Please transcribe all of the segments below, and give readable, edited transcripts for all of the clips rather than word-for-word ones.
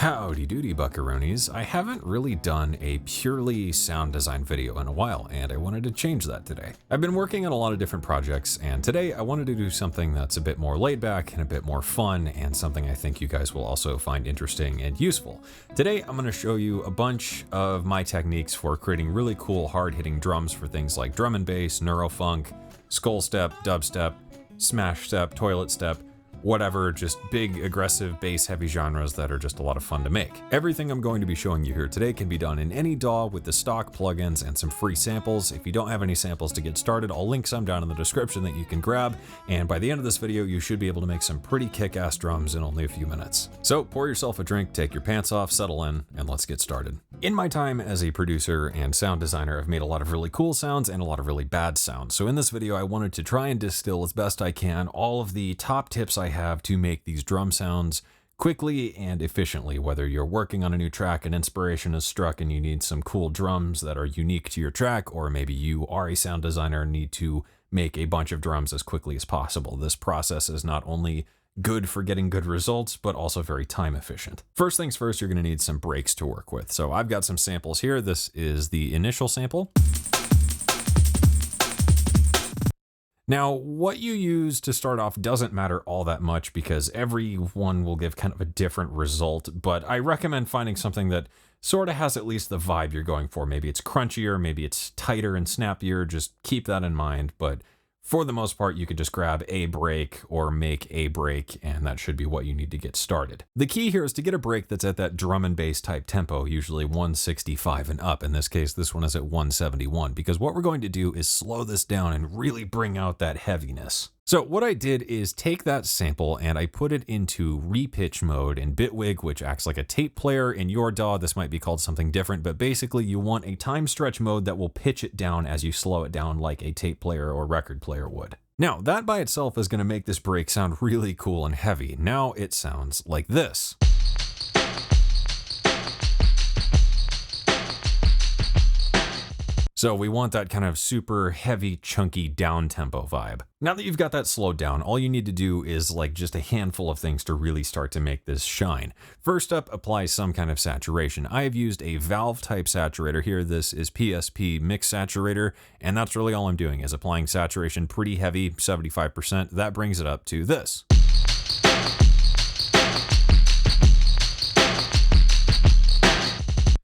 Howdy doody buckaroonies. I haven't really done a purely sound design video in a while, and I wanted to change that today. I've been working on a lot of different projects, and today I wanted to do something that's a bit more laid back and a bit more fun, and something I think you guys will also find interesting and useful. Today I'm going to show you a bunch of my techniques for creating really cool hard-hitting drums for things like drum and bass, neurofunk, skull step, dubstep, smash step, toilet step, whatever, just big, aggressive, bass-heavy genres that are just a lot of fun to make. Everything I'm going to be showing you here today can be done in any DAW with the stock plugins and some free samples. If you don't have any samples to get started, I'll link some down in the description that you can grab, and by the end of this video, you should be able to make some pretty kick-ass drums in only a few minutes. So pour yourself a drink, take your pants off, settle in, and let's get started. In my time as a producer and sound designer, I've made a lot of really cool sounds and a lot of really bad sounds. So in this video, I wanted to try and distill as best I can all of the top tips I have to make these drum sounds quickly and efficiently, whether you're working on a new track and inspiration is struck and you need some cool drums that are unique to your track, or maybe you are a sound designer and need to make a bunch of drums as quickly as possible. This process is not only good for getting good results, but also very time efficient. First things first, you're going to need some breaks to work with. So I've got some samples here. This is the initial sample. Now, what you use to start off doesn't matter all that much because every one will give kind of a different result, but I recommend finding something that sort of has at least the vibe you're going for. Maybe it's crunchier, maybe it's tighter and snappier, just keep that in mind, but for the most part, you could just grab a break or make a break, and that should be what you need to get started. The key here is to get a break that's at that drum and bass type tempo, usually 165 and up. In this case, this one is at 171, because what we're going to do is slow this down and really bring out that heaviness. So what I did is take that sample and I put it into repitch mode in DAWg, which acts like a tape player. In your DAW, this might be called something different, but basically you want a time stretch mode that will pitch it down as you slow it down like a tape player or record player would. Now, that by itself is going to make this break sound really cool and heavy. Now it sounds like this. So we want that kind of super heavy, chunky down-tempo vibe. Now that you've got that slowed down, all you need to do is like just a handful of things to really start to make this shine. First up, apply some kind of saturation. I have used a valve type saturator here. This is PSP mix saturator, and that's really all I'm doing is applying saturation pretty heavy, 75%. That brings it up to this.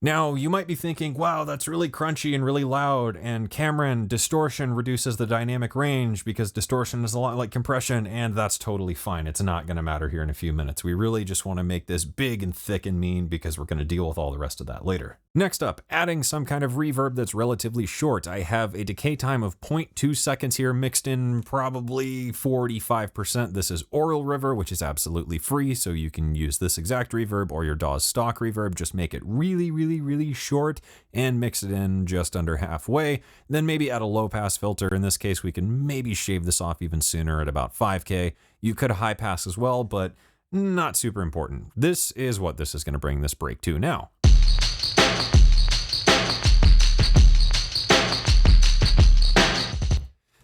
Now, you might be thinking, wow, that's really crunchy and really loud, and Cameron, distortion reduces the dynamic range because distortion is a lot like compression, and that's totally fine. It's not going to matter here in a few minutes. We really just want to make this big and thick and mean because we're going to deal with all the rest of that later. Next up, adding some kind of reverb that's relatively short. I have a decay time of 0.2 seconds here mixed in probably 45%. This is Oral River, which is absolutely free, so you can use this exact reverb or your DAW's stock reverb. Just make it really short and mix it in just under halfway. Then maybe add a low pass filter. In this case, we can maybe shave this off even sooner at about 5K. You could high pass as well, but not super important. This is what this is going to bring this break to now.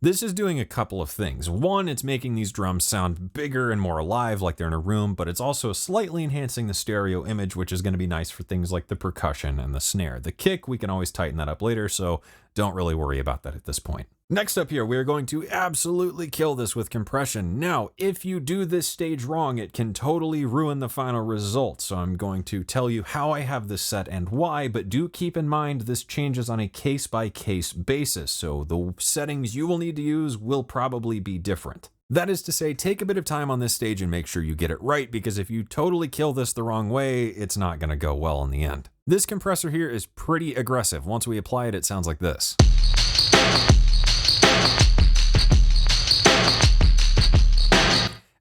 This is doing a couple of things. One, it's making these drums sound bigger and more alive, like they're in a room, but it's also slightly enhancing the stereo image, which is going to be nice for things like the percussion and the snare. The kick, we can always tighten that up later, so don't really worry about that at this point. Next up here, we are going to absolutely kill this with compression. Now, if you do this stage wrong, it can totally ruin the final result. So I'm going to tell you how I have this set and why, but do keep in mind this changes on a case-by-case basis. So the settings you will need to use will probably be different. That is to say, take a bit of time on this stage and make sure you get it right, because if you totally kill this the wrong way, it's not going to go well in the end. This compressor here is pretty aggressive. Once we apply it, it sounds like this.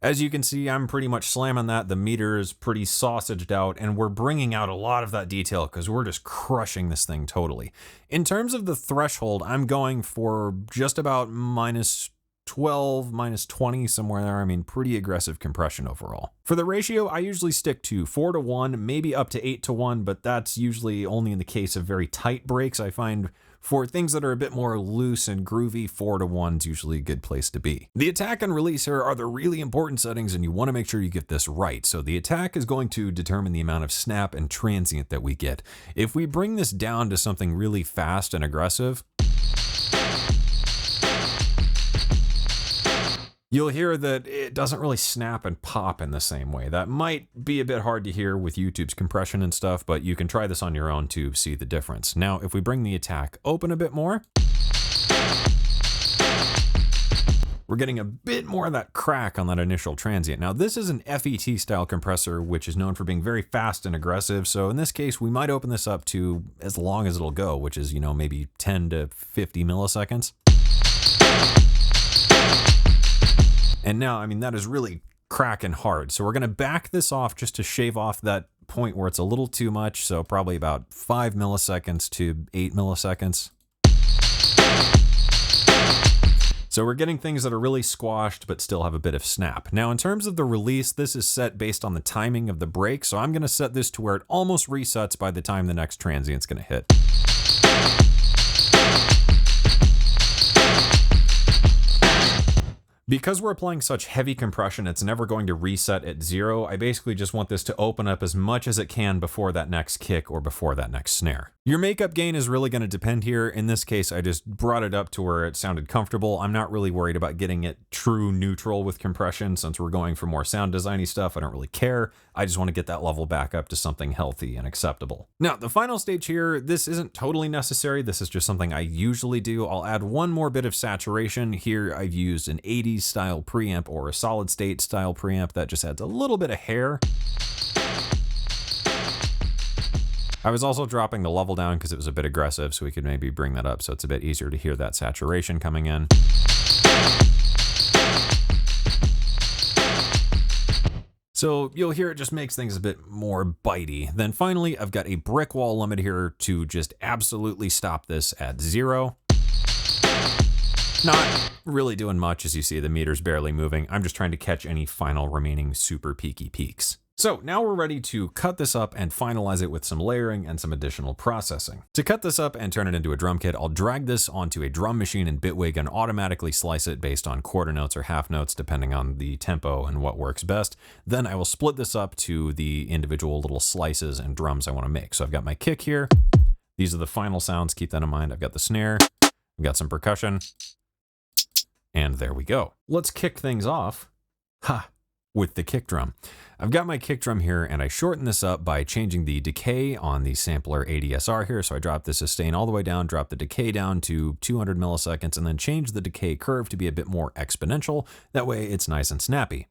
As you can see, I'm pretty much slamming that. The meter is pretty sausaged out, and we're bringing out a lot of that detail because we're just crushing this thing totally. In terms of the threshold, I'm going for just about minus 12 minus 20, somewhere there. I mean, pretty aggressive compression overall. For the ratio, I usually stick to 4:1, maybe up to 8:1, but that's usually only in the case of very tight breaks. I find for things that are a bit more loose and groovy, 4:1 is usually a good place to be. The attack and release here are the really important settings, and you want to make sure you get this right. So the attack is going to determine the amount of snap and transient that we get. If we bring this down to something really fast and aggressive, you'll hear that it doesn't really snap and pop in the same way. That might be a bit hard to hear with YouTube's compression and stuff, but you can try this on your own to see the difference. Now, if we bring the attack open a bit more, we're getting a bit more of that crack on that initial transient. Now, this is an FET style compressor, which is known for being very fast and aggressive. So in this case, we might open this up to as long as it'll go, which is, maybe 10 to 50 milliseconds. And now, that is really cracking hard. So we're going to back this off just to shave off that point where it's a little too much. So probably about 5 milliseconds to 8 milliseconds. So we're getting things that are really squashed, but still have a bit of snap. Now, in terms of the release, this is set based on the timing of the break. So I'm going to set this to where it almost resets by the time the next transient's going to hit. Because we're applying such heavy compression, it's never going to reset at 0. I basically just want this to open up as much as it can before that next kick or before that next snare. Your makeup gain is really going to depend here. In this case, I just brought it up to where it sounded comfortable. I'm not really worried about getting it true neutral with compression. Since we're going for more sound designy stuff, I don't really care. I just want to get that level back up to something healthy and acceptable. Now, the final stage here, this isn't totally necessary. This is just something I usually do. I'll add one more bit of saturation. Here I've used an 80s style preamp or a solid state style preamp that just adds a little bit of hair. I was also dropping the level down because it was a bit aggressive, so we could maybe bring that up so it's a bit easier to hear that saturation coming in. So you'll hear it just makes things a bit more bitey. Then finally, I've got a brick wall limit here to just absolutely stop this at 0. Not really doing much, as you see the meter's barely moving. I'm just trying to catch any final remaining super peaky peaks. So now we're ready to cut this up and finalize it with some layering and some additional processing. To cut this up and turn it into a drum kit, I'll drag this onto a drum machine in DAWg and automatically slice it based on quarter notes or half notes, depending on the tempo and what works best. Then I will split this up to the individual little slices and drums I want to make. So I've got my kick here. These are the final sounds. Keep that in mind. I've got the snare. I've got some percussion. And there we go. Let's kick things off. With the kick drum. I've got my kick drum here and I shorten this up by changing the decay on the sampler ADSR here. So I drop the sustain all the way down, drop the decay down to 200 milliseconds, and then change the decay curve to be a bit more exponential. That way it's nice and snappy.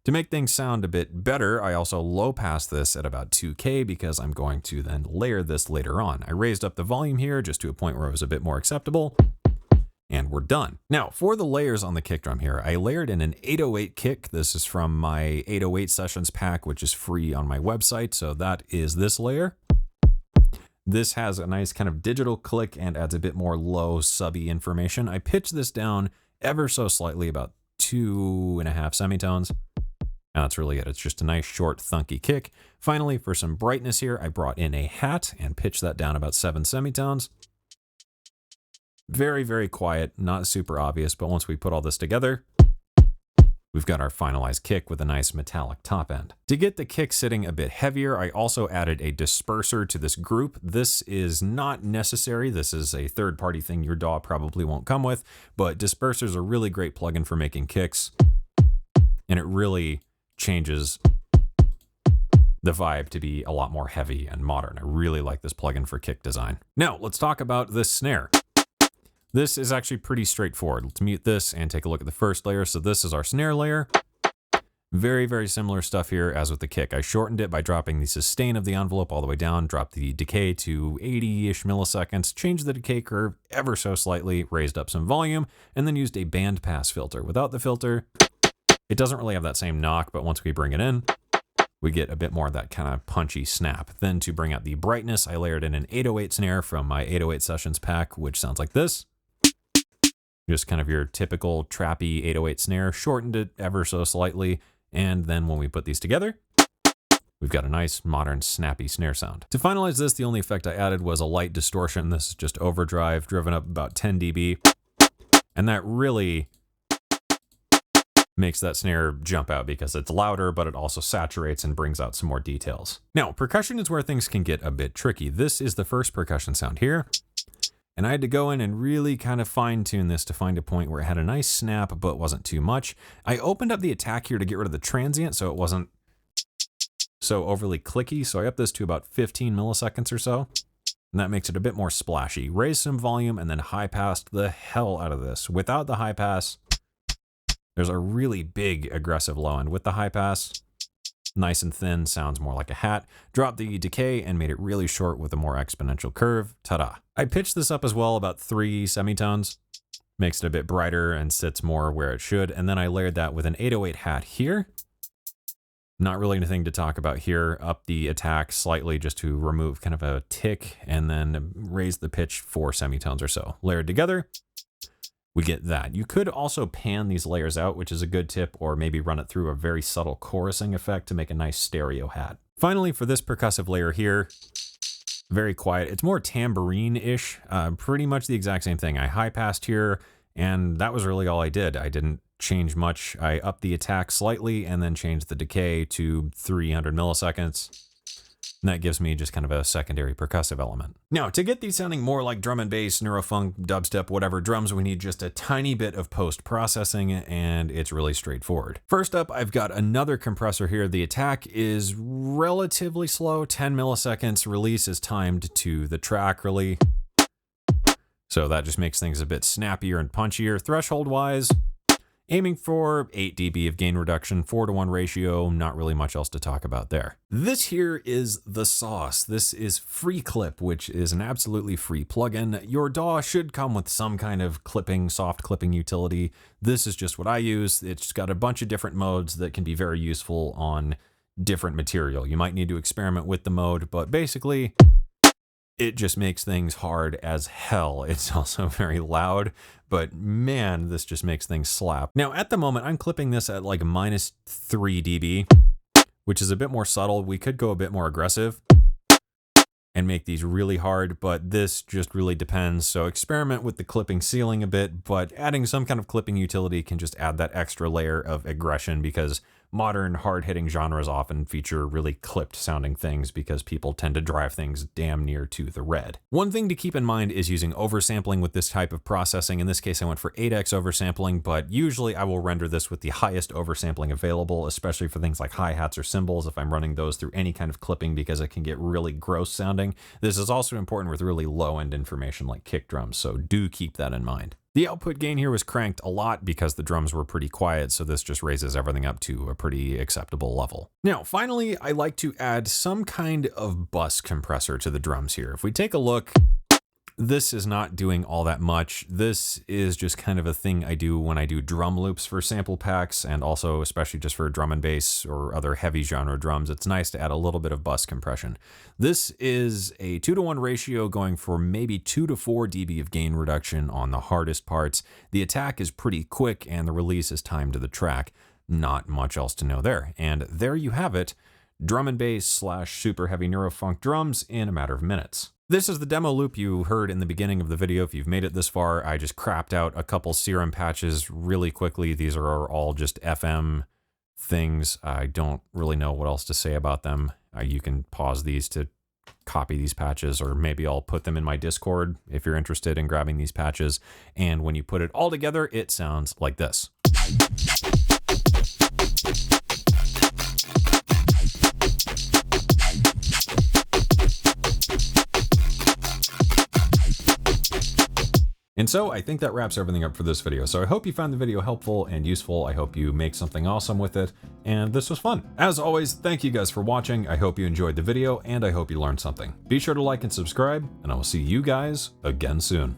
To make things sound a bit better, I also low pass this at about 2K because I'm going to then layer this later on. I raised up the volume here just to a point where it was a bit more acceptable. And we're done. Now, for the layers on the kick drum here, I layered in an 808 kick. This is from my 808 sessions pack, which is free on my website. So that is this layer. This has a nice kind of digital click and adds a bit more low subby information. I pitched this down ever so slightly, about 2.5 semitones. And that's really it. It's just a nice short thunky kick. Finally, for some brightness here, I brought in a hat and pitched that down about 7 semitones. Very, very quiet, not super obvious, but once we put all this together, we've got our finalized kick with a nice metallic top end. To get the kick sitting a bit heavier, I also added a disperser to this group. This is not necessary. This is a third-party thing your DAW probably won't come with, but dispersers are a really great plugin for making kicks, and it really changes the vibe to be a lot more heavy and modern. I really like this plugin for kick design. Now, let's talk about this snare. This is actually pretty straightforward. Let's mute this and take a look at the first layer. So this is our snare layer. Very, very similar stuff here as with the kick. I shortened it by dropping the sustain of the envelope all the way down, dropped the decay to 80-ish milliseconds, changed the decay curve ever so slightly, raised up some volume, and then used a bandpass filter. Without the filter, it doesn't really have that same knock, but once we bring it in, we get a bit more of that kind of punchy snap. Then to bring out the brightness, I layered in an 808 snare from my 808 sessions pack, which sounds like this. Just kind of your typical trappy 808 snare, shortened it ever so slightly. And then when we put these together, we've got a nice, modern, snappy snare sound. To finalize this, the only effect I added was a light distortion. This is just overdrive, driven up about 10 dB. And that really makes that snare jump out because it's louder, but it also saturates and brings out some more details. Now, percussion is where things can get a bit tricky. This is the first percussion sound here. And I had to go in and really kind of fine tune this to find a point where it had a nice snap, but wasn't too much. I opened up the attack here to get rid of the transient so it wasn't so overly clicky. So I upped this to about 15 milliseconds or so. And that makes it a bit more splashy. Raise some volume and then high passed the hell out of this. Without the high pass, there's a really big aggressive low end. With the high pass, nice and thin, sounds more like a hat. Dropped the decay and made it really short with a more exponential curve. Ta-da. I pitched this up as well, about 3 semitones. Makes it a bit brighter and sits more where it should. And then I layered that with an 808 hat here. Not really anything to talk about here. Up the attack slightly just to remove kind of a tick and then raise the pitch 4 semitones or so. Layered together, we get that. You could also pan these layers out, which is a good tip, or maybe run it through a very subtle chorusing effect to make a nice stereo hat. Finally, for this percussive layer here, very quiet. It's more tambourine-ish, pretty much the exact same thing. I high passed here, and that was really all I did. I didn't change much. I upped the attack slightly and then changed the decay to 300 milliseconds. And that gives me just kind of a secondary percussive element. Now, to get these sounding more like drum and bass, neurofunk, dubstep, whatever drums, we need just a tiny bit of post-processing, and it's really straightforward. First up, I've got another compressor here. The attack is relatively slow, 10 milliseconds. Release is timed to the track, really. So that just makes things a bit snappier and punchier. Threshold-wise, aiming for 8 dB of gain reduction, 4:1 ratio, not really much else to talk about there. This here is the sauce. This is FreeClip, which is an absolutely free plugin. Your DAW should come with some kind of clipping, soft clipping utility. This is just what I use. It's got a bunch of different modes that can be very useful on different material. You might need to experiment with the mode, but basically, it just makes things hard as hell. It's also very loud, but man, this just makes things slap. Now, at the moment, I'm clipping this at like -3 dB, which is a bit more subtle. We could go a bit more aggressive and make these really hard, but this just really depends. So experiment with the clipping ceiling a bit, but adding some kind of clipping utility can just add that extra layer of aggression, because modern hard-hitting genres often feature really clipped sounding things because people tend to drive things damn near to the red. One thing to keep in mind is using oversampling with this type of processing. In this case, I went for 8x oversampling, but usually I will render this with the highest oversampling available, especially for things like hi-hats or cymbals if I'm running those through any kind of clipping, because it can get really gross sounding. This is also important with really low-end information like kick drums, so do keep that in mind. The output gain here was cranked a lot because the drums were pretty quiet, so this just raises everything up to a pretty acceptable level. Now, finally, I like to add some kind of bus compressor to the drums here. If we take a look, this is not doing all that much. This is just kind of a thing I do when I do drum loops for sample packs, and also especially just for drum and bass or other heavy genre drums. It's nice to add a little bit of bus compression. This is a 2:1 ratio, going for maybe 2 to 4 dB of gain reduction on the hardest parts. The attack is pretty quick and the release is timed to the track. Not much else to know there. And there you have it. Drum and bass / super heavy neurofunk drums in a matter of minutes. This is the demo loop you heard in the beginning of the video. If you've made it this far, I just crapped out a couple serum patches really quickly. These are all just FM things. I don't really know what else to say about them. You can pause these to copy these patches, or maybe I'll put them in my Discord if you're interested in grabbing these patches. And when you put it all together, it sounds like this. And so I think that wraps everything up for this video. So I hope you found the video helpful and useful. I hope you make something awesome with it. And this was fun. As always, thank you guys for watching. I hope you enjoyed the video and I hope you learned something. Be sure to like and subscribe, and I will see you guys again soon.